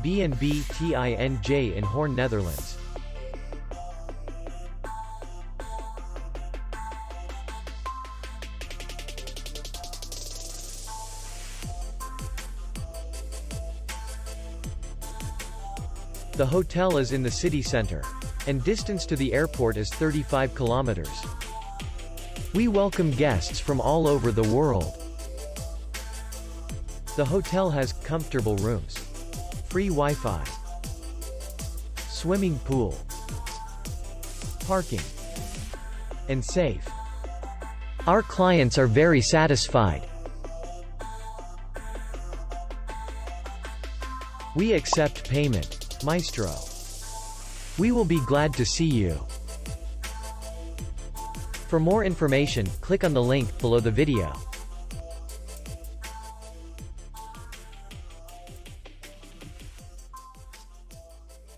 B&B TINJ in Hoorn, Netherlands. The hotel is in the city center, and distance to the airport is 35 kilometers. We welcome guests from all over the world. The hotel has comfortable rooms, free Wi-Fi, swimming pool, parking, and safe. Our clients are very satisfied. We accept payment. Maestro. We will be glad to see you. For more information, click on the link below the video.